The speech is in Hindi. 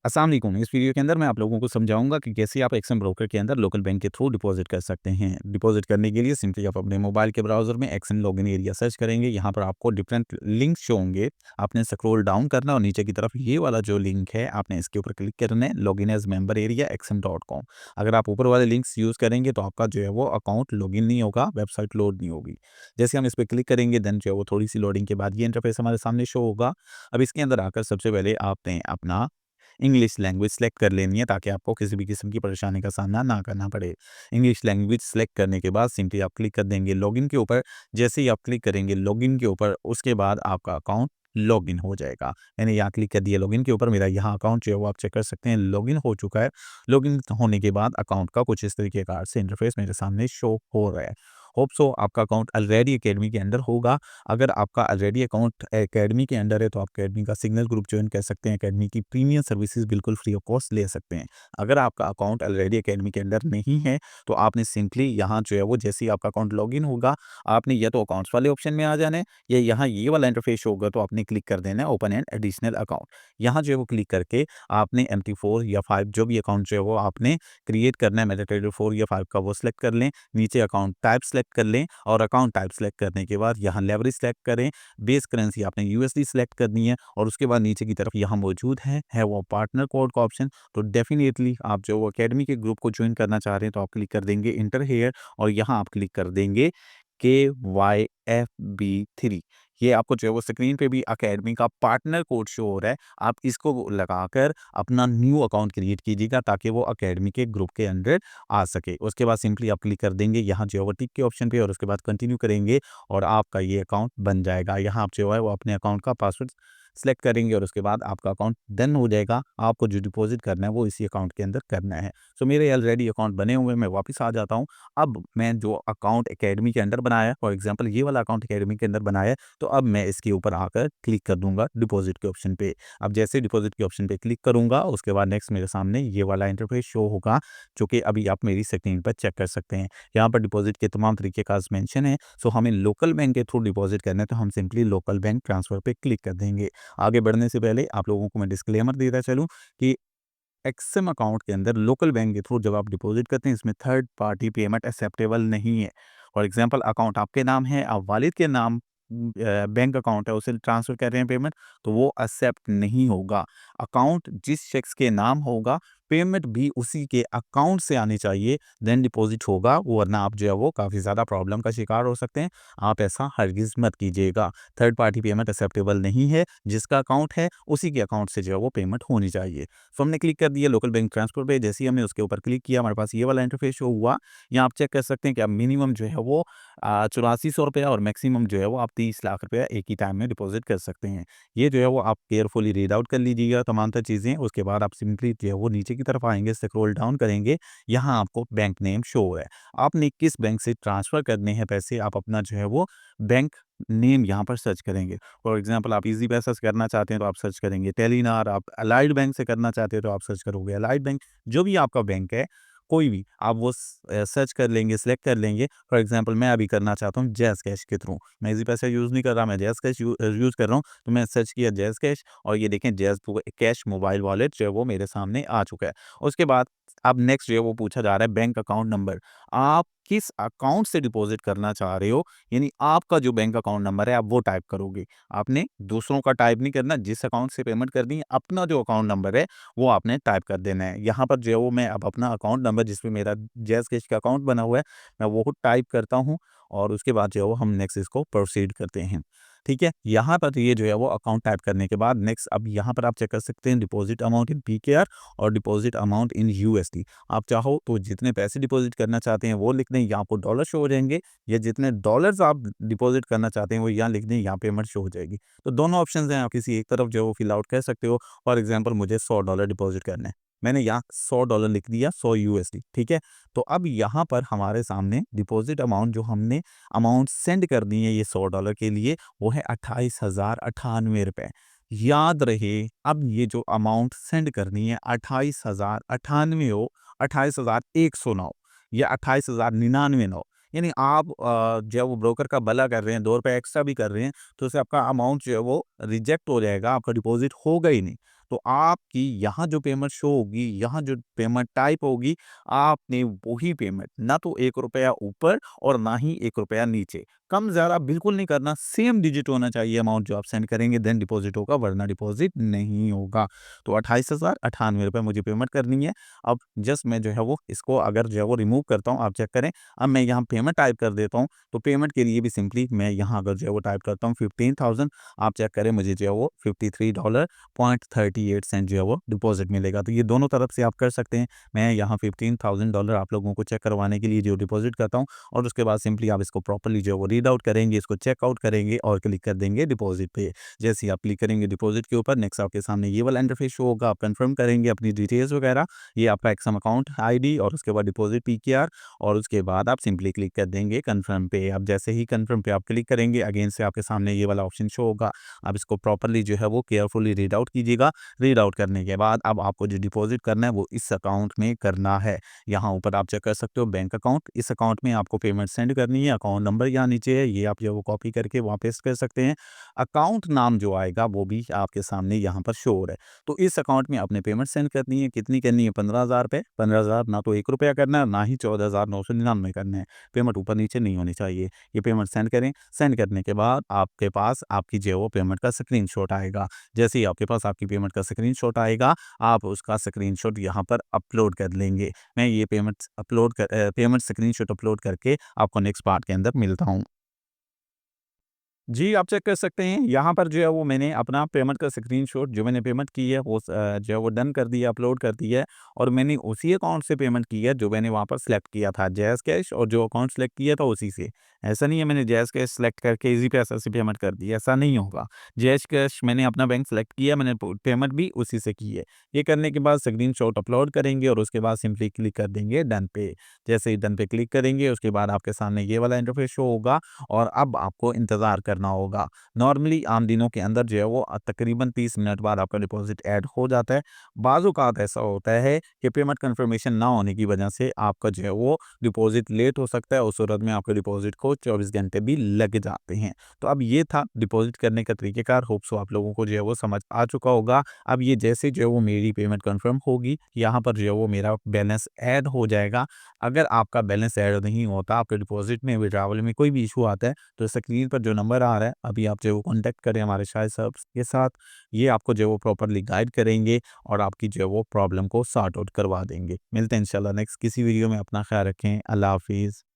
अस्सलाम वालेकुम। इस वीडियो के अंदर मैं आप लोगों को समझाऊँगा कि कैसे आप एक्सएम ब्रोकर के अंदर लोकल बैंक के थ्रू डिपॉज़िट कर सकते हैं। डिपॉज़िट करने के लिए सिंपली आप अपने मोबाइल के ब्राउज़र में एक्सएम लॉगिन एरिया सर्च करेंगे। यहाँ पर आपको डिफरेंट लिंक्स शो होंगे। आपने स्क्रॉल डाउन करना और नीचे की तरफ ये वाला जो लिंक है, आपने इसके ऊपर क्लिक करना है, लॉगिन एज़ मेंबर एरिया एक्सएम.com। अगर आप ऊपर वाले लिंक्स यूज़ करेंगे तो आपका जो है वो अकाउंट लॉगिन नहीं होगा, वेबसाइट लोड नहीं होगी। जैसे हम इस पे क्लिक करेंगे देन जो है वो थोड़ी-सी लोडिंग के बाद ये इंटरफ़ेस हमारे सामने शो होगा। अब इसके अंदर आकर सबसे पहले आपने अपना इंग्लिश लैंग्वेज सेलेक्ट कर लेनी है ताकि आपको किसी भी किस्म की परेशानी का सामना ना करना पड़े। इंग्लिश लैंग्वेज सेलेक्ट करने के बाद सिंपली आप क्लिक कर देंगे लॉगिन के ऊपर। जैसे ही आप क्लिक करेंगे लॉगिन के ऊपर, उसके बाद आपका अकाउंट लॉगिन हो जाएगा। मैंने यहाँ क्लिक कर दिया लॉगिन के ऊपर, मेरा यहाँ अकाउंट जो है वो आप चेक कर सकते हैं लॉगिन हो चुका है। लॉगिन होने के बाद अकाउंट का कुछ इस तरीके कार से इंटरफेस मेरे सामने शो हो रहा है। होप सो आपका अकाउंट ऑलरेडी अकेडमी के अंदर होगा। अगर आपका ऑलरेडी अकाउंट अकेडमी के अंडर है तो आप अकेडमी का सिग्नल ग्रुप ज्वाइन कर सकते हैं। अकेडमी की प्रीमियम सर्विसेज बिल्कुल फ्री ऑफ कॉस्ट ले सकते हैं। अगर आपका अकाउंट ऑलरेडी अकेडमी के अंदर नहीं है तो आपने सिंपली यहाँ जो है वो जैसे ही आपका अकाउंट लॉगिन होगा, आपने या तो अकाउंट्स वाले ऑप्शन में आ जाना है या यहाँ ये वाला इंटरफेस होगा तो आपने क्लिक कर देना है ओपन एंड एडिशनल अकाउंट। यहाँ जो है वो क्लिक करके आपने MT4 या 5 जो भी अकाउंट जो है वो आपने क्रिएट करना है, मेटाट्रेडर 4 या 5 का वो सिलेक्ट कर लें। नीचे अकाउंट टाइप सेलेक्ट कर लें और अकाउंट टाइप सेलेक्ट करने के बाद यहाँ लेवरेज सेलेक्ट करें। बेस करेंसी आपने यूएसडी सेलेक्ट करनी है और उसके बाद नीचे की तरफ यहाँ मौजूद है वो पार्टनर कोड का ऑप्शन। तो डेफिनेटली आप जो अकेडमी के ग्रुप को ज्वाइन करना चाह रहे हैं तो आप क्लिक कर देंगे इंटर हेयर और यहाँ आप क्लिक कर देंगे KYFB3। ये आपको जो है वो स्क्रीन पे भी अकेडमी का पार्टनर कोड शो हो रहा है। आप इसको लगाकर अपना न्यू अकाउंट क्रिएट कीजिएगा ताकि वो अकेडमी के ग्रुप के अंडर आ सके। उसके बाद सिंपली आप क्लिक कर देंगे यहाँ जो है वो टिक के ऑप्शन पे और उसके बाद कंटिन्यू करेंगे और आपका ये अकाउंट बन जाएगा। यहाँ आप जो है वो अपने अकाउंट का पासवर्ड सेलेक्ट करेंगे और उसके बाद आपका अकाउंट डन हो जाएगा। आपको जो डिपॉजिट करना है वो इसी अकाउंट के अंदर करना है। सो मेरे ऑलरेडी अकाउंट बने हुए हैं, मैं वापस आ जाता हूँ। अब मैं जो अकाउंट अकेडमी के अंदर बनाया है, फॉर एग्जांपल ये वाला अकाउंट अकेडमी के अंदर बनाया है, तो अब मैं इसके ऊपर आकर क्लिक कर दूंगा डिपॉजिट के ऑप्शन पे। अब जैसे डिपॉजिट के ऑप्शन पे क्लिक करूंगा उसके बाद नेक्स्ट मेरे सामने ये वाला इंटरफेस शो होगा जो कि अभी आप मेरी स्क्रीन पर चेक कर सकते हैं। यहाँ पर डिपॉजिट के तमाम तरीके का मेंशन है। सो हमें लोकल बैंक के थ्रू डिपॉजिट करना है तो हम सिंपली लोकल बैंक ट्रांसफर पे क्लिक कर देंगे। आगे बढ़ने से पहले आप लोगों को मैं डिस्क्लेमर देता चलूँ कि एक्सिम अकाउंट के अंदर लोकल बैंक के थ्रू जब आप डिपॉजिट करते हैं इसमें थर्ड पार्टी पेमेंट एक्सेप्टेबल नहीं है। फॉर एग्जांपल अकाउंट आपके नाम है, आप वालिद के नाम बैंक अकाउंट है उसे ट्रांसफर कर रहे हैं पेमेंट, तो वो एक्सेप्ट नहीं होगा। अकाउंट जिस शख्स के नाम होगा पेमेंट भी उसी के अकाउंट से आनी चाहिए देन डिपॉजिट होगा, वरना आप जो है वो काफ़ी ज़्यादा प्रॉब्लम का शिकार हो सकते हैं। आप ऐसा हरगिज़ मत कीजिएगा। थर्ड पार्टी पेमेंट एक्सेप्टेबल नहीं है, जिसका अकाउंट है उसी के अकाउंट से जो है वो पेमेंट होनी चाहिए। सो हमने क्लिक कर दिया लोकल बैंक ट्रांसफर पे। जैसे ही हमने उसके ऊपर क्लिक किया हमारे पास ये वाला इंटरफेस शो हुआ। यहाँ आप चेक कर सकते हैं कि अब मिनिमम जो है वो 8400 रुपया और मैक्सिमम जो है वो आप 30 लाख रुपया एक ही टाइम में डिपॉजिट कर सकते हैं। ये जो है वो आप केयरफुली रीड आउट कर लीजिएगा तमाम तर चीज़ें। उसके बाद आप सिंपली जो है वो नीचे की तरफ आएंगे, स्क्रॉल डाउन करेंगे, यहाँ आपको बैंक नेम शो हो रहा है। आपने किस बैंक से ट्रांसफ़र करने हैं पैसे, आप अपना जो है वो बैंक नेम यहाँ पर सर्च करेंगे। फॉर एग्जांपल आप ईज़ी पैसा से करना चाहते हैं तो आप सर्च करेंगे टेलीनार, आप अलाइड बैंक से करना चाहते हो तो आप सर्च करोगे अलाइड बैंक। जो भी आपका बैंक है, कोई भी आप वो सर्च कर लेंगे, सेलेक्ट कर लेंगे। फॉर एग्जांपल मैं अभी करना चाहता हूँ जैज़ कैश के थ्रू। मैं ईज़ी पैसा यूज़ नहीं कर रहा, मैं जैज़ कैश यूज़ कर रहा हूँ। तो मैं सर्च किया जैज़ कैश और ये देखें जैज़ कैश मोबाइल वॉलेट जो है वो मेरे सामने आ चुका है। उसके बाद अब नेक्स्ट जो है वो पूछा जा रहा है बैंक अकाउंट नंबर। आप किस अकाउंट से डिपॉज़िट करना चाह रहे हो, यानी आपका जो बैंक अकाउंट नंबर है आप वो टाइप करोगे। आपने दूसरों का टाइप नहीं करना, जिस अकाउंट से पेमेंट करनी है अपना जो अकाउंट नंबर है वो आपने टाइप कर देना है। यहाँ पर जो है वो मैं अब अपना अकाउंट नंबर जिसमें मेरा जैज़ कैश का अकाउंट बना हुआ है, मैं वो टाइप करता हूँ और उसके बाद जो है वो हम नेक्स्ट इसको प्रोसीड करते हैं। ठीक है? यहाँ पर ये जो है वो अकाउंट टाइप करने के बाद नेक्स्ट अब यहाँ पर आप चेक कर सकते हैं डिपॉज़िट अमाउंट इन पीकेआर और डिपॉज़िट अमाउंट इन यूएसडी। आप चाहो तो जितने पैसे डिपॉज़िट करना चाहते हैं वो लिख दें, यहाँ आपको डॉलर शो हो जाएँगे, या जितने डॉलर्स आप डिपॉज़िट करना चाहते हैं वो यहाँ लिख दें, यहाँ पेमेंट शो हो जाएगी। तो दोनों ऑप्शंस हैं, आप किसी एक तरफ जो है वो फिल आउट कर सकते हो। फॉर एग्ज़ाम्पल मुझे $100 डिपॉज़िट करना है। मैंने यहाँ $100 लिख दिया, 100 यूएसडी, ठीक है? तो अब यहाँ पर हमारे सामने डिपॉज़िट अमाउंट जो हमने अमाउंट सेंड करनी है ये $100 के लिए, वो है ₹28,098। याद रहे अब ये जो अमाउंट सेंड करनी है 28,098 हो, 28,100 ना हो या 28,099 ना हो। यानी आप जो है वो ब्रोकर का भला कर रहे हैं, ₹2 एक्स्ट्रा भी कर रहे हैं, तो उससे आपका अमाउंट जो है वो रिजेक्ट हो जाएगा, आपका डिपॉज़िट होगा ही नहीं। तो आपकी यहाँ जो पेमेंट शो होगी, यहाँ जो पेमेंट टाइप होगी, आपने वही पेमेंट ना तो ₹1 ऊपर और ना ही ₹1 नीचे, कम-ज़्यादा बिल्कुल नहीं करना, सेम डिजिट होना चाहिए अमाउंट जो आप सेंड करेंगे, देन डिपॉज़िट होगा, वरना डिपॉज़िट नहीं होगा। तो ₹28,098 मुझे पेमेंट करनी है। अब जस्ट मैं जो है वो इसको अगर जो है वो रिमूव करता हूँ, आप चेक करें। अब मैं यहाँ पेमेंट टाइप कर देता हूँ, तो पेमेंट के लिए भी सिंपली मैं यहाँ अगर जो है वो टाइप करता हूँ 15,000, आप चेक करें मुझे जो है वो $53.38 जो है वो डिपॉज़िट मिलेगा। तो ये दोनों तरफ से आप कर सकते हैं। मैं यहाँ $15,000 आप लोगों को चेक करवाने के लिए जो डिपॉज़िट करता हूँ, और उसके बाद सिंपली आप इसको प्रॉपर्ली जो है वो रीड आउट करेंगे, इसको चेक आउट करेंगे और क्लिक कर देंगे डिपॉज़िट पे। जैसे ही आप क्लिक करेंगे डिपॉज़िट के ऊपर, नेक्स्ट आपके सामने ये वाला इंटरफेस शो होगा, आप कन्फर्म करेंगे अपनी डिटेल्स वगैरह, ये आपका एक्सम अकाउंट आईडी और उसके बाद डिपॉज़िट पीक्यूआर, और उसके बाद आप सिंपली क्लिक कर देंगे कन्फर्म पे। अब जैसे ही कन्फर्म पे आप क्लिक करेंगे, अगेन से आपके सामने ये वाला ऑप्शन शो होगा। आप इसको प्रॉपर्ली जो है वो केयरफुली रीड आउट कीजिएगा। रीड आउट करने के बाद अब आपको जो डिपॉज़िट करना है वो इस अकाउंट में करना है। यहाँ ऊपर आप चेक कर सकते हो बैंक अकाउंट, इस अकाउंट में आपको पेमेंट सेंड करनी है। अकाउंट नंबर यहाँ नीचे है, ये आप जो है वो कॉपी करके वहाँ पेस्ट कर सकते हैं। अकाउंट नाम जो आएगा वो भी आपके सामने यहाँ पर शो हो रहा है। तो इस अकाउंट में आपने पेमेंट सेंड करनी है, कितनी करनी है? ₹15,000। 15,000 ना तो ₹1 करना है, ना ही 14,999 करना है। पेमेंट ऊपर-नीचे नहीं होनी चाहिए। ये पेमेंट सेंड करें, सेंड करने के बाद आपके पास आपकी जो है वो पेमेंट का स्क्रीनशॉट आएगा। जैसे ही आपके पास आपकी पेमेंट का स्क्रीनशॉट आएगा, आप उसका स्क्रीनशॉट यहाँ पर अपलोड कर लेंगे। मैं ये पेमेंट स्क्रीनशॉट अपलोड करके आपको नेक्स्ट पार्ट के अंदर मिलता हूँ। जी, आप चेक कर सकते हैं, यहाँ पर जो है वो मैंने अपना पेमेंट का स्क्रीनशॉट जो मैंने पेमेंट की है वो जो है वो डन कर दिया, अपलोड कर दिया है, और मैंने उसी अकाउंट से पेमेंट की है जो मैंने वहाँ पर सेलेक्ट किया था, जैज़ कैश, और जो अकाउंट सेलेक्ट किया था उसी से। ऐसा नहीं है मैंने जैज़ कैश सेलेक्ट करके ईज़ी पैसा से पेमेंट कर दी, ऐसा नहीं होगा। जैज़ कैश मैंने अपना बैंक सेलेक्ट किया, मैंने प पेमेंट भी उसी से की है। ये करने के बाद स्क्रीनशॉट अपलोड करेंगे और उसके बाद सिंपली क्लिक कर देंगे डन पे। जैसे ही डन पे क्लिक करेंगे उसके बाद आपके सामने ये वाला इंटरफेस शो होगा, और अब आपको इंतज़ार करना होगा। नॉर्मली आम दिनों के अंदर जो है वो तकरीबन 30 मिनट बाद आपका डिपॉज़िट ऐड हो जाता है। बाज़-औक़ात ऐसा होता है कि पेमेंट कन्फर्मेशन ना होने की वजह से आपका जो है वो डिपॉज़िट लेट हो सकता है, उस सूरत में आपके डिपॉज़िट को 24 घंटे भी लग जाते हैं। तो अब ये था डिपॉज़िट करने का तरीक़ेकार, होप सो आप लोगों को जो है वो समझ आ चुका होगा। अब ये जैसे जो है वो मेरी पेमेंट कन्फर्म होगी, यहाँ पर जो है वो मेरा बैलेंस ऐड हो जाएगा। अगर आपका बैलेंस ऐड नहीं होता, आपके डिपॉज़िट में, विथड्रॉवल में कोई भी इश्यू आता है, तो स्क्रीन पर जो नंबर आ रहा है, अभी आप जो है वो कॉन्टैक्ट करें हमारे शाहिद साहब के साथ। ये आपको जो है वो प्रॉपर्ली गाइड करेंगे और आपकी जो है वो प्रॉब्लम को सॉर्ट आउट करवा देंगे। मिलते हैं इंशाल्लाह नेक्स्ट किसी वीडियो में, अपना ख़्याल रखें। अल्लाह हाफ़िज़।